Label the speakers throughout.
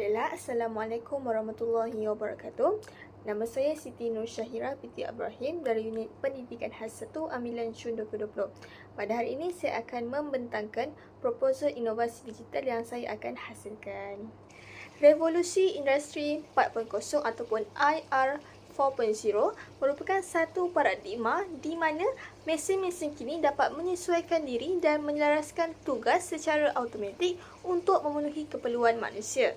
Speaker 1: Baiklah, Assalamualaikum warahmatullahi wabarakatuh. Nama saya Siti Nur Syahira binti Ibrahim dari Unit Pendidikan Khas 1 Ambilan Shun 2020. Pada hari ini saya akan membentangkan proposal inovasi digital yang saya akan hasilkan. Revolusi Industri 4.0 ataupun IR 4.0 merupakan satu paradigma di mana mesin-mesin kini dapat menyesuaikan diri dan menyelaraskan tugas secara automatik untuk memenuhi keperluan manusia.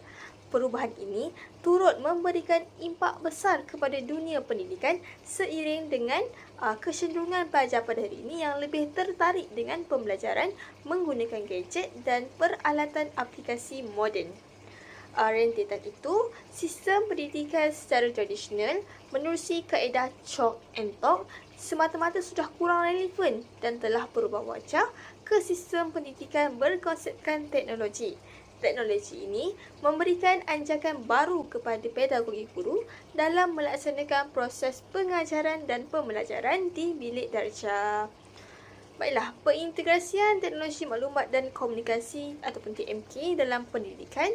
Speaker 1: Perubahan ini turut memberikan impak besar kepada dunia pendidikan seiring dengan kecenderungan pelajar pada hari ini yang lebih tertarik dengan pembelajaran menggunakan gadget dan peralatan aplikasi moden. Rentetan itu, sistem pendidikan secara tradisional menerusi kaedah chalk and talk semata-mata sudah kurang relevan dan telah berubah wajah ke sistem pendidikan berkonsepkan teknologi. Teknologi ini memberikan anjakan baru kepada pedagogi guru dalam melaksanakan proses pengajaran dan pembelajaran di bilik darjah. Baiklah, pengintegrasian teknologi maklumat dan komunikasi ataupun TMK dalam pendidikan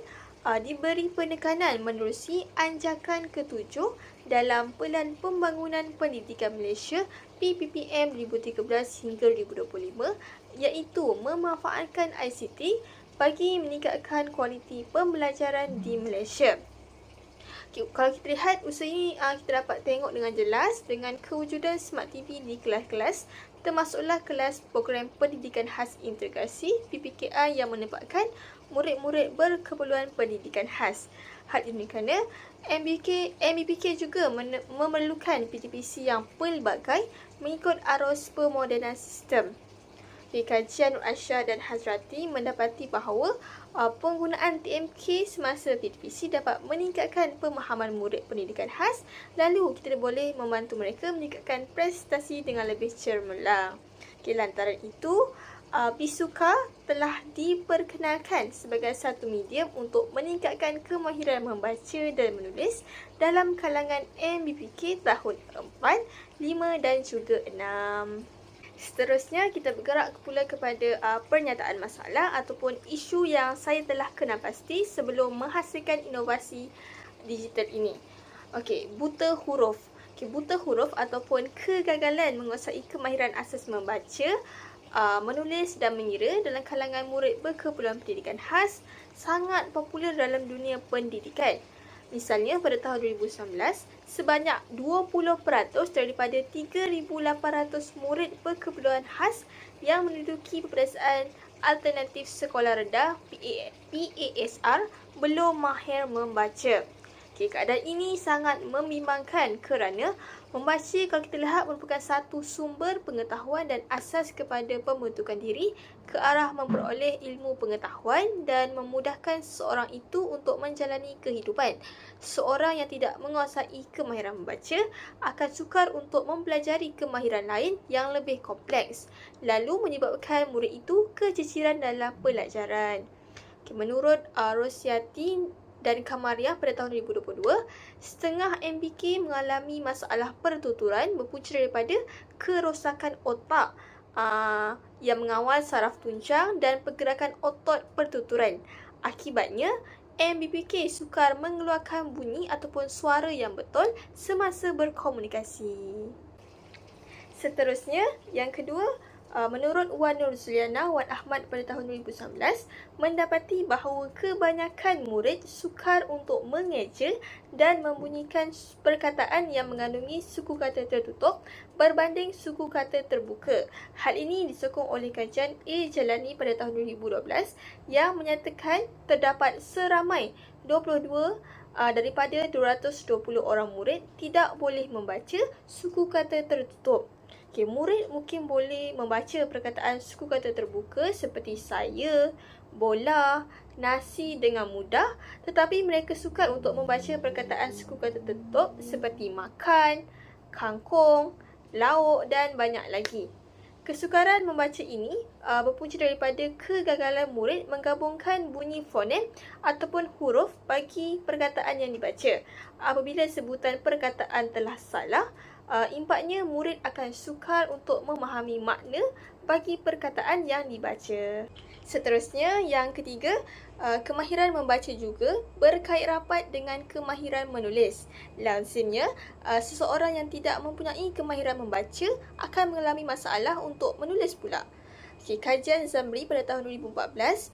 Speaker 1: diberi penekanan menerusi anjakan ke-7 dalam Pelan Pembangunan Pendidikan Malaysia PPPM 2013 hingga 2025 iaitu memanfaatkan ICT bagi meningkatkan kualiti pembelajaran di Malaysia. Okay, kalau kita lihat usaha ini kita dapat tengok dengan jelas dengan kewujudan Smart TV di kelas-kelas, termasuklah kelas program pendidikan khas integrasi PPKI yang menempatkan murid-murid berkeperluan pendidikan khas. Hal ini kerana MBPK juga memerlukan PTPC yang pelbagai mengikut arus pemodenan sistem. Kajian Nur Aisyah dan Hazrati mendapati bahawa penggunaan TMK semasa PTPC dapat meningkatkan pemahaman murid pendidikan khas, lalu kita boleh membantu mereka meningkatkan prestasi dengan lebih cemerlang. Lantaran itu, Bisuka telah diperkenalkan sebagai satu medium untuk meningkatkan kemahiran membaca dan menulis dalam kalangan MBPK tahun 4, 5 dan juga 6. Seterusnya, kita bergerak pula kepada pernyataan masalah ataupun isu yang saya telah kenal pasti sebelum menghasilkan inovasi digital ini. Okey, buta huruf. Buta huruf ataupun kegagalan menguasai kemahiran asas membaca, menulis dan mengira dalam kalangan murid berkeperluan pendidikan khas sangat popular dalam dunia pendidikan. Misalnya, pada tahun 2019, sebanyak 20% daripada 3,800 murid berkeperluan khas yang menduduki peperiksaan alternatif sekolah rendah PASR belum mahir membaca. Keadaan ini sangat membimbangkan kerana membaca kalau kita lihat merupakan satu sumber pengetahuan dan asas kepada pembentukan diri ke arah memperoleh ilmu pengetahuan dan memudahkan seseorang itu untuk menjalani kehidupan. Seorang yang tidak menguasai kemahiran membaca akan sukar untuk mempelajari kemahiran lain yang lebih kompleks, lalu menyebabkan murid itu keciciran dalam pelajaran. Menurut Rosiati dan Kamariah pada tahun 2022, setengah MBK mengalami masalah pertuturan berpunca daripada kerosakan otak yang mengawal saraf tuncang dan pergerakan otot pertuturan. Akibatnya, MBPK sukar mengeluarkan bunyi ataupun suara yang betul semasa berkomunikasi. Seterusnya, yang kedua, menurut Wan Nur Zuliana Wan Ahmad pada tahun 2019, mendapati bahawa kebanyakan murid sukar untuk mengeja dan membunyikan perkataan yang mengandungi suku kata tertutup berbanding suku kata terbuka. Hal ini disokong oleh kajian A. Jalani pada tahun 2012 yang menyatakan terdapat seramai 22 daripada 220 orang murid tidak boleh membaca suku kata tertutup. Murid mungkin boleh membaca perkataan suku kata terbuka seperti saya, bola, nasi dengan mudah, tetapi mereka sukar untuk membaca perkataan suku kata tertutup seperti makan, kangkung, lauk dan banyak lagi. Kesukaran membaca ini berpunca daripada kegagalan murid menggabungkan bunyi fonem ataupun huruf bagi perkataan yang dibaca. Apabila sebutan perkataan telah salah, Impaknya murid akan sukar untuk memahami makna bagi perkataan yang dibaca. Seterusnya, yang ketiga, kemahiran membaca juga berkait rapat dengan kemahiran menulis. Lazimnya, seseorang yang tidak mempunyai kemahiran membaca akan mengalami masalah untuk menulis pula. Kajian Zamri pada tahun 2014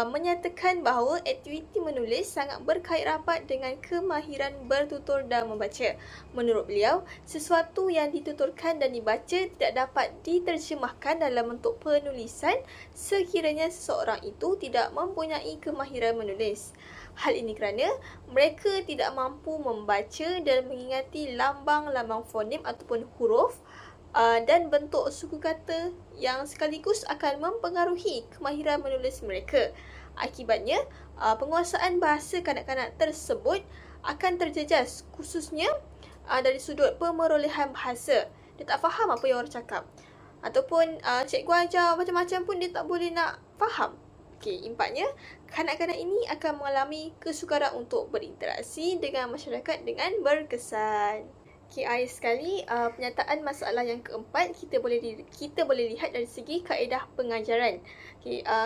Speaker 1: menyatakan bahawa aktiviti menulis sangat berkait rapat dengan kemahiran bertutur dan membaca. Menurut beliau, sesuatu yang dituturkan dan dibaca tidak dapat diterjemahkan dalam bentuk penulisan sekiranya seseorang itu tidak mempunyai kemahiran menulis. Hal ini kerana mereka tidak mampu membaca dan mengingati lambang-lambang fonem ataupun huruf dan bentuk suku kata yang sekaligus akan mempengaruhi kemahiran menulis mereka. Akibatnya, penguasaan bahasa kanak-kanak tersebut akan terjejas, khususnya dari sudut pemerolehan bahasa. Dia tak faham apa yang orang cakap. Ataupun cikgu ajar macam-macam pun dia tak boleh nak faham. Impaknya, kanak-kanak ini akan mengalami kesukaran untuk berinteraksi dengan masyarakat dengan berkesan. Akhir sekali, penyataan masalah yang keempat kita boleh lihat dari segi kaedah pengajaran.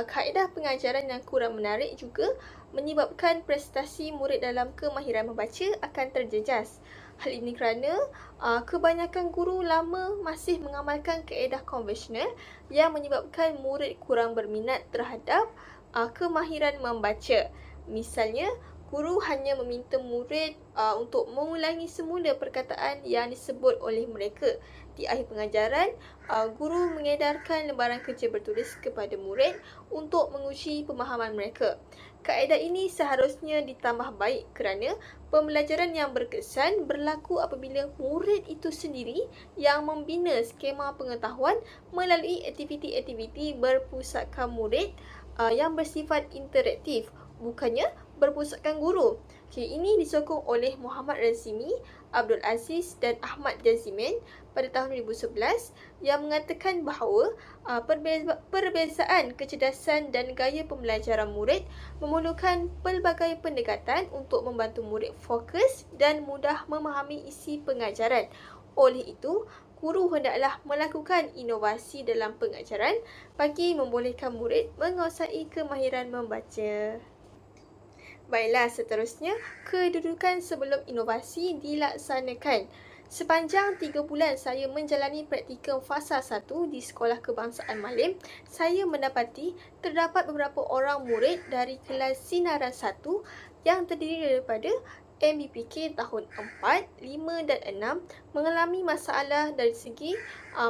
Speaker 1: Kaedah pengajaran yang kurang menarik juga menyebabkan prestasi murid dalam kemahiran membaca akan terjejas. Hal ini kerana kebanyakan guru lama masih mengamalkan kaedah konvensional yang menyebabkan murid kurang berminat terhadap kemahiran membaca. Misalnya, guru hanya meminta murid untuk mengulangi semula perkataan yang disebut oleh mereka. Di akhir pengajaran, guru mengedarkan lembaran kerja bertulis kepada murid untuk menguji pemahaman mereka. Kaedah ini seharusnya ditambah baik kerana pembelajaran yang berkesan berlaku apabila murid itu sendiri yang membina skema pengetahuan melalui aktiviti-aktiviti berpusatkan murid yang bersifat interaktif, bukannya berpusatkan guru. Ini disokong oleh Muhammad Razimi, Abdul Aziz dan Ahmad Jazimin pada tahun 2011 yang mengatakan bahawa perbezaan kecerdasan dan gaya pembelajaran murid memerlukan pelbagai pendekatan untuk membantu murid fokus dan mudah memahami isi pengajaran. Oleh itu, guru hendaklah melakukan inovasi dalam pengajaran bagi membolehkan murid menguasai kemahiran membaca. Baiklah, seterusnya, kedudukan sebelum inovasi dilaksanakan. Sepanjang 3 bulan saya menjalani praktikum fasa 1 di Sekolah Kebangsaan Malim, saya mendapati terdapat beberapa orang murid dari kelas Sinaran 1 yang terdiri daripada MBPK tahun 4, 5 dan 6 mengalami masalah dari segi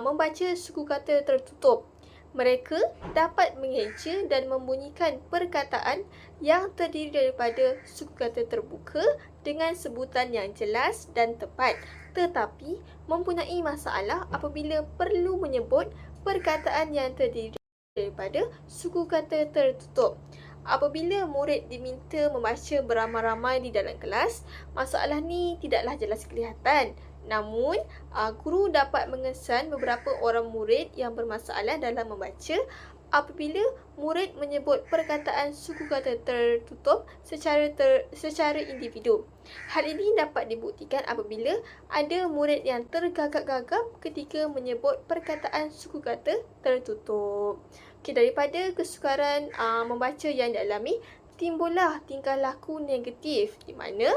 Speaker 1: membaca suku kata tertutup. Mereka dapat mengeja dan membunyikan perkataan yang terdiri daripada suku kata terbuka dengan sebutan yang jelas dan tepat, tetapi mempunyai masalah apabila perlu menyebut perkataan yang terdiri daripada suku kata tertutup. Apabila murid diminta membaca beramai-ramai di dalam kelas, masalah ni tidaklah jelas kelihatan. Namun, guru dapat mengesan beberapa orang murid yang bermasalah dalam membaca apabila murid menyebut perkataan suku kata tertutup secara individu. Hal ini dapat dibuktikan apabila ada murid yang tergagap-gagap ketika menyebut perkataan suku kata tertutup. Daripada kesukaran membaca yang dialami, timbullah tingkah laku negatif di mana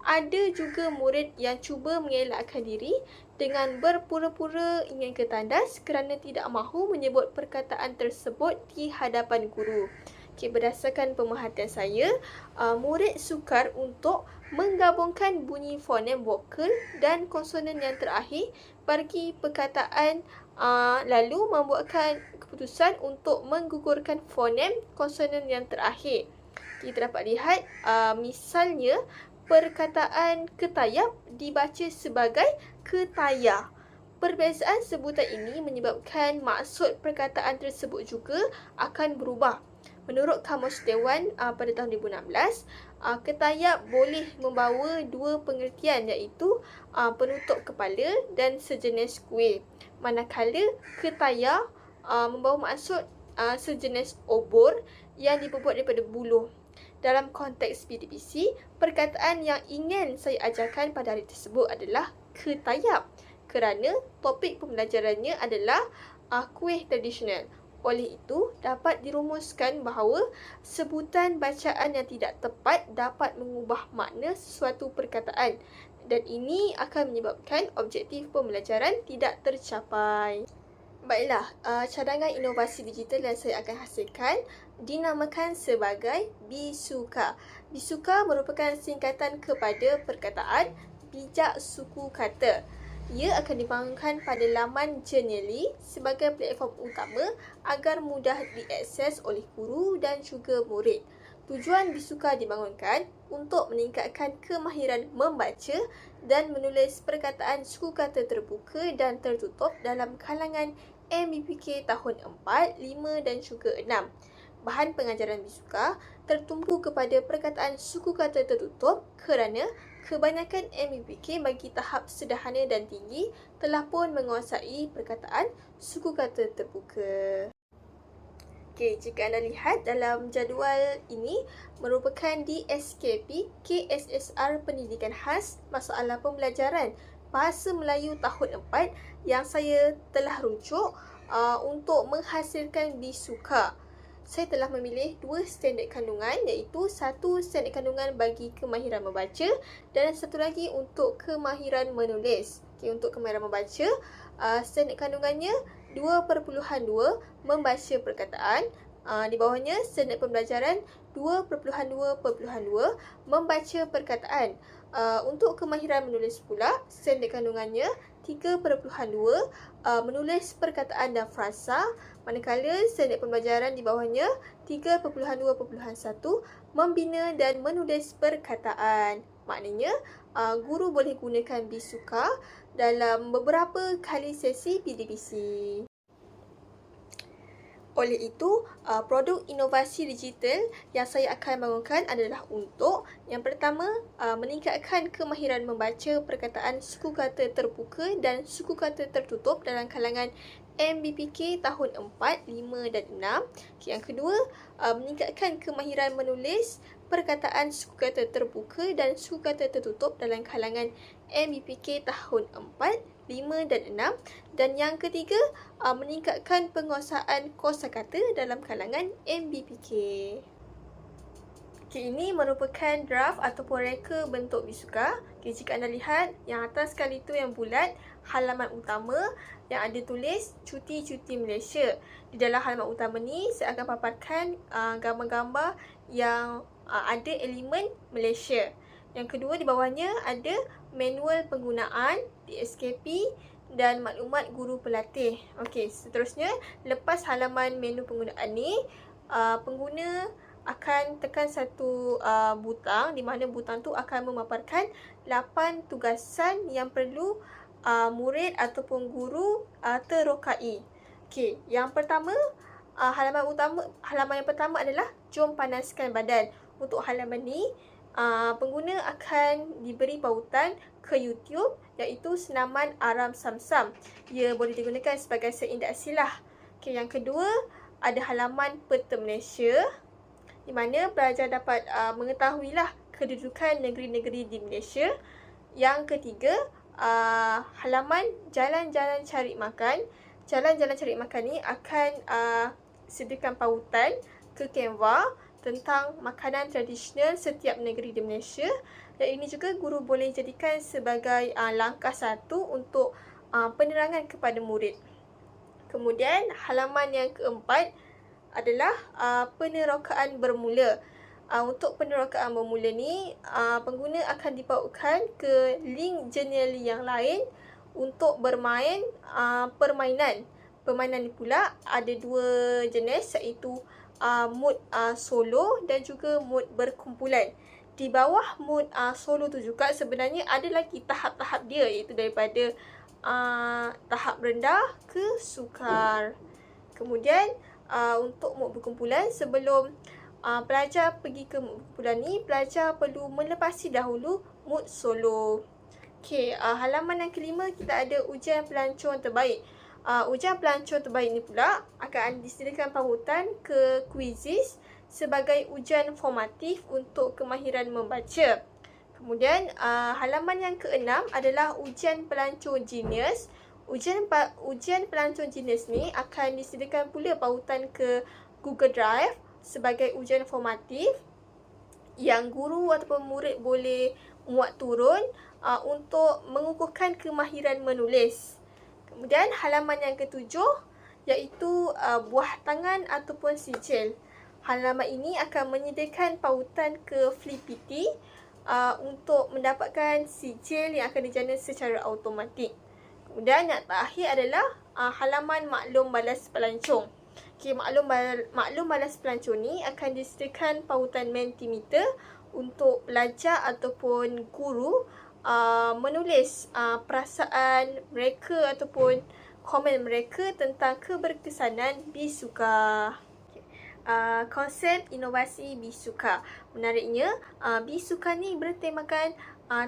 Speaker 1: ada juga murid yang cuba mengelakkan diri dengan berpura-pura ingin ketandas kerana tidak mahu menyebut perkataan tersebut di hadapan guru. Berdasarkan pemerhatian saya, murid sukar untuk menggabungkan bunyi fonem vokal dan konsonan yang terakhir bagi perkataan, lalu membuatkan keputusan untuk menggugurkan fonem konsonan yang terakhir. Kita dapat lihat misalnya perkataan ketayap dibaca sebagai ketayah. Perbezaan sebutan ini menyebabkan maksud perkataan tersebut juga akan berubah. Menurut Kamus Dewan pada tahun 2016, ketayap boleh membawa dua pengertian iaitu penutup kepala dan sejenis kuih. Manakala ketayah membawa maksud sejenis obor yang dibuat daripada buluh. Dalam konteks PTPC, perkataan yang ingin saya ajarkan pada hari tersebut adalah ketayap. kerana topik pembelajarannya adalah kuih tradisional. Oleh itu, dapat dirumuskan bahawa sebutan bacaan yang tidak tepat dapat mengubah makna sesuatu perkataan dan ini akan menyebabkan objektif pembelajaran tidak tercapai. Baiklah, cadangan inovasi digital yang saya akan hasilkan dinamakan sebagai BISUKA. BISUKA merupakan singkatan kepada perkataan bijak suku kata. Ia akan dibangunkan pada laman Genially sebagai platform utama agar mudah diakses oleh guru dan juga murid. Tujuan BISUKA dibangunkan untuk meningkatkan kemahiran membaca dan menulis perkataan suku kata terbuka dan tertutup dalam kalangan MBPK tahun 4, 5 dan juga 6. Bahan pengajaran BISUKA tertumpu kepada perkataan suku kata tertutup kerana kebanyakan MBPK bagi tahap sederhana dan tinggi telah pun menguasai perkataan suku kata terbuka. Okey, jika anda lihat dalam jadual ini merupakan DSKP KSSR Pendidikan Khas Masalah Pembelajaran Bahasa Melayu tahun 4 yang saya telah rujuk untuk menghasilkan BISUKA. Saya telah memilih 2 standard kandungan iaitu 1 standard kandungan bagi kemahiran membaca dan satu lagi untuk kemahiran menulis. Okay, untuk kemahiran membaca, standard kandungannya 2.2 membaca perkataan. Di bawahnya standard pembelajaran 2.2.2 membaca perkataan. Untuk kemahiran menulis pula, standard kandungannya 3.2 menulis perkataan dan frasa, manakala standard pembelajaran di bawahnya 3.2.1 membina dan menulis perkataan. Maknanya, guru boleh gunakan BISUKA dalam beberapa kali sesi PDPC. Oleh itu, produk inovasi digital yang saya akan bangunkan adalah untuk yang pertama, meningkatkan kemahiran membaca perkataan suku kata terbuka dan suku kata tertutup dalam kalangan MBPK tahun 4, 5 dan 6. Okay, yang kedua, meningkatkan kemahiran menulis perkataan suku kata terbuka dan suku kata tertutup dalam kalangan MBPK tahun 4, 5 dan 6. Dan yang ketiga, meningkatkan penguasaan kosakata dalam kalangan MBPK. Okay, ini merupakan draft ataupun reka bentuk BISUKA. Okay, jika anda lihat, yang atas sekali itu yang bulat, halaman utama yang ada tulis cuti-cuti Malaysia. Di dalam halaman utama ni, saya akan paparkan gambar-gambar yang ada elemen Malaysia. Yang kedua, di bawahnya ada manual penggunaan, DSKP dan maklumat guru pelatih. Okey, seterusnya, lepas halaman menu penggunaan ni, pengguna akan tekan satu butang di mana butang tu akan memaparkan 8 tugasan yang perlu murid ataupun guru terokai. Okey, yang pertama, halaman yang pertama adalah jom panaskan badan. Untuk halaman ni, pengguna akan diberi pautan ke YouTube iaitu senaman Aram Samsam. Ia boleh digunakan sebagai seindaksi lah. Okay, yang kedua, ada halaman peta Malaysia di mana pelajar dapat mengetahuilah kedudukan negeri-negeri di Malaysia. Yang ketiga, halaman jalan-jalan cari makan. Jalan-jalan cari makan ni akan sediakan pautan ke Canva tentang makanan tradisional setiap negeri di Malaysia. Dan ini juga guru boleh jadikan sebagai langkah satu untuk penerangan kepada murid. Kemudian halaman yang keempat adalah penerokaan bermula. Untuk penerokaan bermula ni, pengguna akan dibawakan ke link Genially yang lain untuk bermain permainan. Permainan ni pula ada 2 jenis iaitu mood solo dan juga mood berkumpulan. Di bawah mood solo tu juga sebenarnya ada lagi tahap-tahap dia iaitu daripada tahap rendah ke sukar. Kemudian untuk mood berkumpulan, sebelum pelajar pergi ke mood berkumpulan ni, pelajar perlu melepasi dahulu mood solo. Okey, halaman yang kelima kita ada ujian pelancong terbaik. Ujian pelancong terbaik ni pula akan disediakan pautan ke Quizizz sebagai ujian formatif untuk kemahiran membaca. Kemudian halaman yang keenam adalah ujian pelancong Genius. Ujian pelancong Genius ni akan disediakan pula pautan ke Google Drive sebagai ujian formatif yang guru ataupun murid boleh muat turun untuk mengukuhkan kemahiran menulis. Kemudian halaman yang ketujuh iaitu buah tangan ataupun sijil. Halaman ini akan menyediakan pautan ke Flippity untuk mendapatkan sijil yang akan dijana secara automatik. Kemudian yang terakhir adalah halaman maklum balas pelancong. Okay, maklum balas pelancong ni akan disediakan pautan Mentimeter untuk pelajar ataupun guru menulis perasaan mereka ataupun komen mereka tentang keberkesanan Bisuka. Konsep inovasi Bisuka. Menariknya, Bisuka ni bertemakan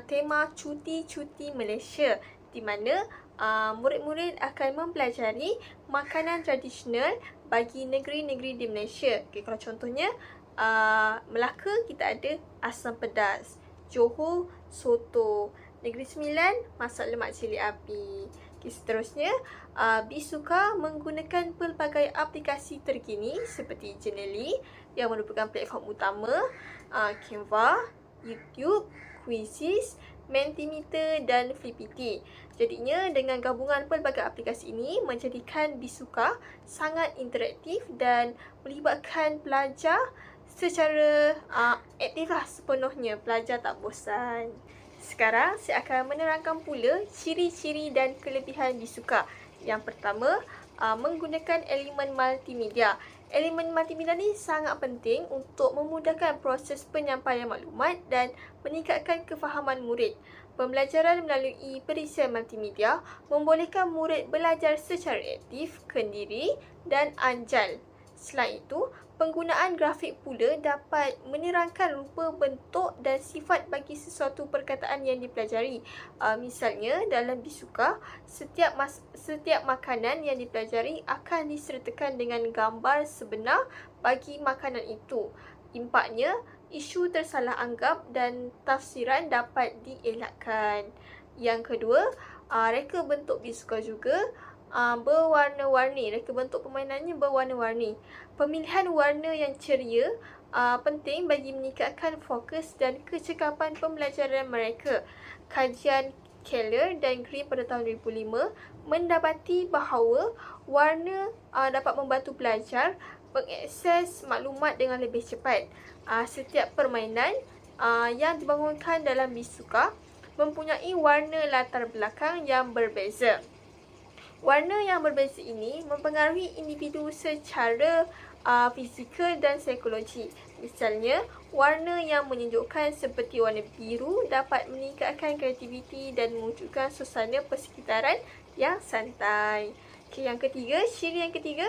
Speaker 1: tema cuti-cuti Malaysia, di mana murid-murid akan mempelajari makanan tradisional bagi negeri-negeri di Malaysia. Okay, kalau contohnya, Melaka kita ada asam pedas, Johor soto, Negeri Sembilan masak lemak cili api. Okay, seterusnya, Bisuka menggunakan pelbagai aplikasi terkini seperti Journaly yang merupakan platform utama, Canva, YouTube, Quizzes, Mentimeter dan Flippity. Jadinya dengan gabungan pelbagai aplikasi ini menjadikan Bisuka sangat interaktif dan melibatkan pelajar secara aktiflah sepenuhnya. Pelajar tak bosan. Sekarang saya akan menerangkan pula ciri-ciri dan kelebihan Bisuka. Yang pertama, menggunakan elemen multimedia. Elemen multimedia ni sangat penting untuk memudahkan proses penyampaian maklumat dan meningkatkan kefahaman murid. Pembelajaran melalui perisian multimedia membolehkan murid belajar secara aktif, kendiri dan anjal. Selain itu, penggunaan grafik pula dapat menerangkan rupa, bentuk dan sifat bagi sesuatu perkataan yang dipelajari. Misalnya, dalam Bisuka, setiap makanan yang dipelajari akan disertakan dengan gambar sebenar bagi makanan itu. Impaknya, isu tersalah anggap dan tafsiran dapat dielakkan. Yang kedua, reka bentuk Bisuka juga berwarna-warni. Reka bentuk permainannya berwarna-warni. Pemilihan warna yang ceria penting bagi meningkatkan fokus dan kecekapan pembelajaran mereka. Kajian Keller dan Green pada tahun 2005 mendapati bahawa warna dapat membantu pelajar mengakses maklumat dengan lebih cepat. Setiap permainan yang dibangunkan dalam Bisuka mempunyai warna latar belakang yang berbeza. Warna yang berbeza ini mempengaruhi individu secara fizikal dan psikologi. Misalnya, warna yang menyejukkan seperti warna biru dapat meningkatkan kreativiti dan mewujudkan suasana persekitaran yang santai. Okay, ciri yang ketiga,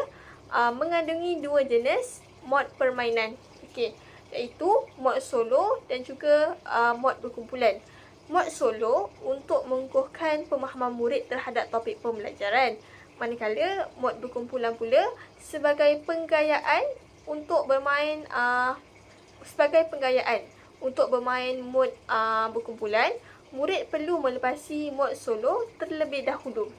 Speaker 1: mengandungi dua jenis mod permainan. Okay, iaitu mod solo dan juga mod berkumpulan. Mod solo untuk mengukuhkan pemahaman murid terhadap topik pembelajaran. Manakala mod berkumpulan pula sebagai penggayaan untuk bermain mod berkumpulan, murid perlu melepasi mod solo terlebih dahulu.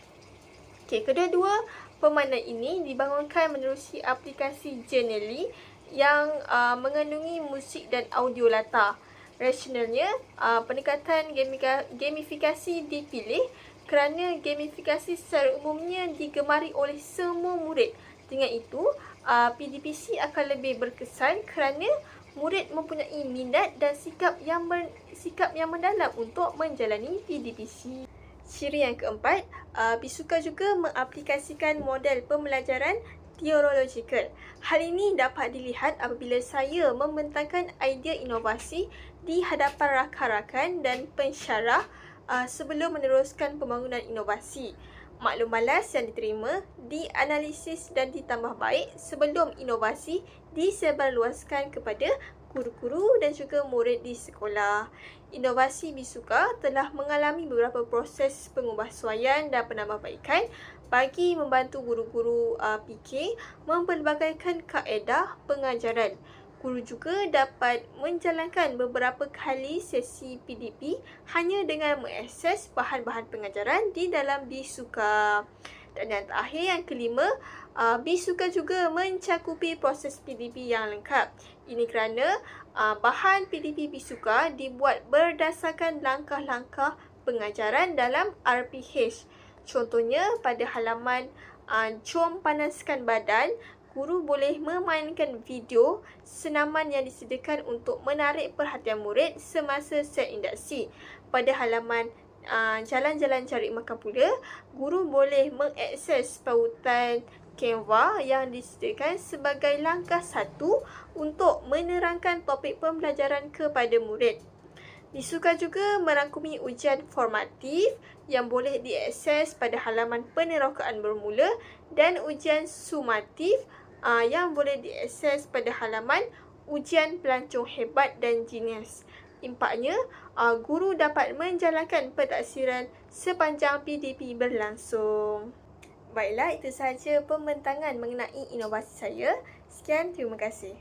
Speaker 1: Okey, kedua-dua permainan ini dibangunkan menerusi aplikasi Journaly yang mengandungi musik dan audio latar. Rasionalnya, pendekatan gamifikasi dipilih kerana gamifikasi secara umumnya digemari oleh semua murid. Dengan itu, PDPC akan lebih berkesan kerana murid mempunyai minat dan sikap yang mendalam untuk menjalani PDPC. Ciri yang keempat, Bisuka juga mengaplikasikan model pembelajaran teologikal. Hal ini dapat dilihat apabila saya membentangkan idea inovasi di hadapan rakan-rakan dan pensyarah sebelum meneruskan pembangunan inovasi. Maklum balas yang diterima dianalisis dan ditambah baik sebelum inovasi disebarluaskan kepada guru-guru dan juga murid di sekolah. Inovasi Bisuka telah mengalami beberapa proses pengubahsuaian dan penambahbaikan bagi membantu guru-guru PK mempelbagaikan kaedah pengajaran. Guru juga dapat menjalankan beberapa kali sesi PDP hanya dengan mengakses bahan-bahan pengajaran di dalam Bisuka. Dan yang terakhir, yang kelima, Bisuka juga mencakupi proses PDP yang lengkap. Ini kerana bahan PDP Bisuka dibuat berdasarkan langkah-langkah pengajaran dalam RPH. Contohnya, pada halaman jom panaskan badan, guru boleh memainkan video senaman yang disediakan untuk menarik perhatian murid semasa set induksi. Pada halaman jalan-jalan cari makan pula, guru boleh mengakses pautan Canva yang disediakan sebagai langkah 1 untuk menerangkan topik pembelajaran kepada murid. Bisuka juga merangkumi ujian formatif yang boleh diakses pada halaman penerokaan bermula dan ujian sumatif yang boleh diakses pada halaman ujian pelancong hebat dan jenius. Impaknya, guru dapat menjalankan pentaksiran sepanjang PDP berlangsung. Baiklah, itu sahaja pembentangan mengenai inovasi saya. Sekian, terima kasih.